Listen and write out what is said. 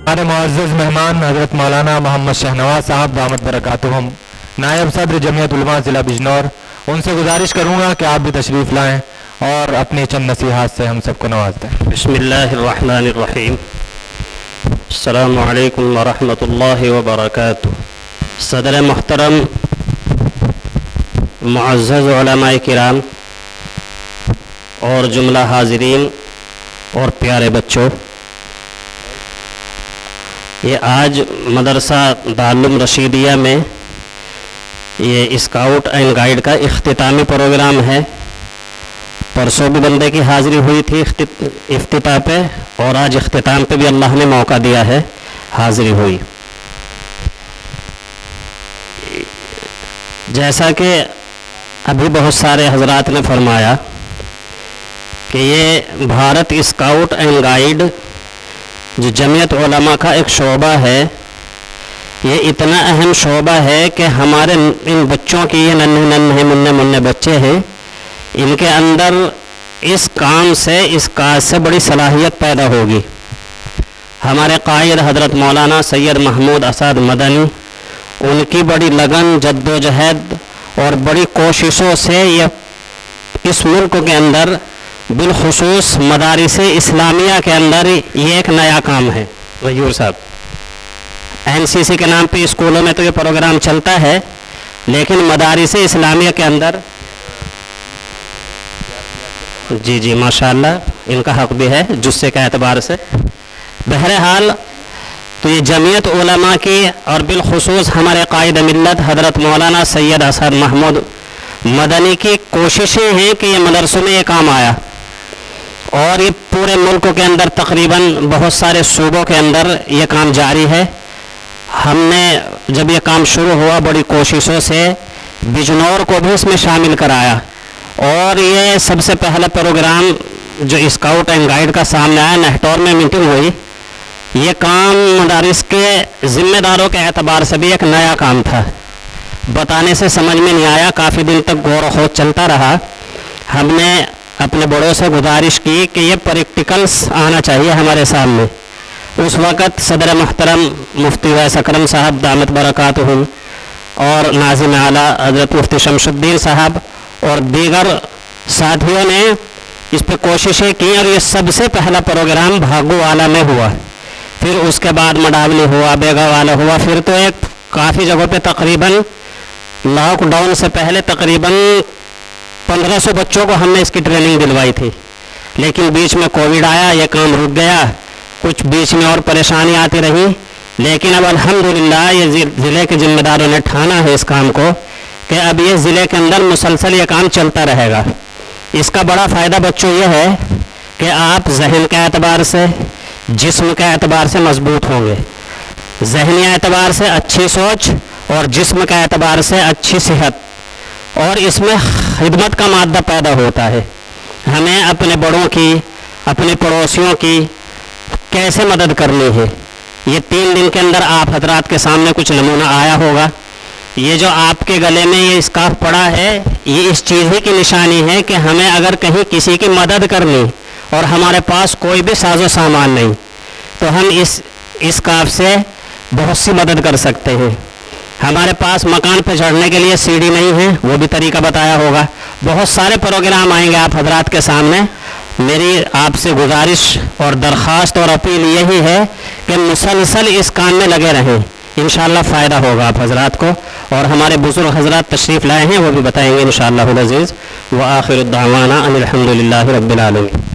ہمارے معزز مہمان حضرت مولانا محمد شہنواز صاحب دامت برکاتہم، نائب صدر جمعیت علماء ضلع بجنور، ان سے گزارش کروں گا کہ آپ بھی تشریف لائیں اور اپنی چند نصیحات سے ہم سب کو نواز دیں۔ بسم اللہ الرحمن الرحیم۔ السلام علیکم ورحمۃ اللہ وبرکاتہ۔ صدر محترم، معزز علماء کرام اور جملہ حاضرین اور پیارے بچوں، یہ آج مدرسہ دارالعلوم رشیدیہ میں یہ اسکاؤٹ اینڈ گائیڈ کا اختتامی پروگرام ہے۔ پرسوں بھی بندے کی حاضری ہوئی تھی افتتاح پہ، اور آج اختتام پہ بھی اللہ نے موقع دیا ہے، حاضری ہوئی۔ جیسا کہ ابھی بہت سارے حضرات نے فرمایا کہ یہ بھارت اسکاؤٹ اینڈ گائیڈ جو جمعیت علماء کا ایک شعبہ ہے، یہ اتنا اہم شعبہ ہے کہ ہمارے ان بچوں کی، یہ ننھے مننے بچے ہیں، ان کے اندر اس کام سے، اس کاج سے بڑی صلاحیت پیدا ہوگی۔ ہمارے قائد حضرت مولانا سید محمود اسعد مدنی، ان کی بڑی لگن، جد و جہد اور بڑی کوششوں سے یہ اس ملک کے اندر، بالخصوص مدارس اسلامیہ کے اندر یہ ایک نیا کام ہے۔ غیور صاحب، NCC کے نام پہ اسکولوں میں تو یہ پروگرام چلتا ہے، لیکن مدارس اسلامیہ کے اندر جی ماشاءاللہ ان کا حق بھی ہے جسے کے اعتبار سے۔ بہرحال تو یہ جمعیت علماء کی اور بالخصوص ہمارے قائد ملت حضرت مولانا سید اسعد محمود مدنی کی کوششیں ہیں کہ یہ مدرسوں میں یہ کام آیا، اور یہ پورے ملک کے اندر تقریباً بہت سارے صوبوں کے اندر یہ کام جاری ہے۔ ہم نے جب یہ کام شروع ہوا بڑی کوششوں سے بجنور کو بھی اس میں شامل کرایا، اور یہ سب سے پہلا پروگرام جو اسکاؤٹ اینڈ گائیڈ کا سامنے آیا، نہٹور میں میٹنگ ہوئی۔ یہ کام مدارس کے ذمہ داروں کے اعتبار سے بھی ایک نیا کام تھا، بتانے سے سمجھ میں نہیں آیا، کافی دن تک غور و خوض چلتا رہا۔ ہم نے اپنے بڑوں سے گزارش کی کہ یہ پریکٹیکلس آنا چاہیے ہمارے سامنے۔ اس وقت صدر محترم مفتی ویس اکرم صاحب دامت برکاتہم اور ناظم اعلیٰ حضرت مفتی شمس الدین صاحب اور دیگر ساتھیوں نے اس پہ کوششیں کی، اور یہ سب سے پہلا پروگرام بھاگو والا میں ہوا، پھر اس کے بعد مڈاولی ہوا، بیگا والا ہوا، پھر تو ایک کافی جگہوں پہ تقریباً لاک ڈاؤن سے پہلے تقریباً 1500 بچوں کو ہم نے اس کی ٹریننگ دلوائی تھی، لیکن بیچ میں کووڈ آیا، یہ کام رک گیا، کچھ بیچ میں اور پریشانی آتی رہی، لیکن اب الحمدللہ یہ ضلع کے ذمہ داروں نے ٹھانا ہے اس کام کو کہ اب یہ ضلع کے اندر مسلسل یہ کام چلتا رہے گا۔ اس کا بڑا فائدہ بچوں یہ ہے کہ آپ ذہن کے اعتبار سے، جسم کے اعتبار سے مضبوط ہوں گے، ذہنی اعتبار سے اچھی سوچ اور جسم کے اعتبار سے اچھی صحت، اور اس میں خدمت کا مادہ پیدا ہوتا ہے۔ ہمیں اپنے بڑوں کی، اپنے پڑوسیوں کی کیسے مدد کرنی ہے، یہ 3 دن کے اندر آپ حضرات کے سامنے کچھ نمونہ آیا ہوگا۔ یہ جو آپ کے گلے میں یہ اسکارف پڑا ہے، یہ اس چیز ہی کی نشانی ہے کہ ہمیں اگر کہیں کسی کی مدد کرنی اور ہمارے پاس کوئی بھی ساز و سامان نہیں، تو ہم اس اسکارف سے بہت سی مدد کر سکتے ہیں۔ ہمارے پاس مکان پہ چڑھنے کے لیے سیڑھی نہیں ہے، وہ بھی طریقہ بتایا ہوگا۔ بہت سارے پروگرام آئیں گے آپ حضرات کے سامنے۔ میری آپ سے گزارش اور درخواست اور اپیل یہی ہے کہ مسلسل اس کام میں لگے رہیں، انشاءاللہ فائدہ ہوگا آپ حضرات کو، اور ہمارے بزرگ حضرات تشریف لائے ہیں، وہ بھی بتائیں گے انشاءاللہ العزیز۔ وآخر الدعوانا ان الحمدللہ رب العالمین۔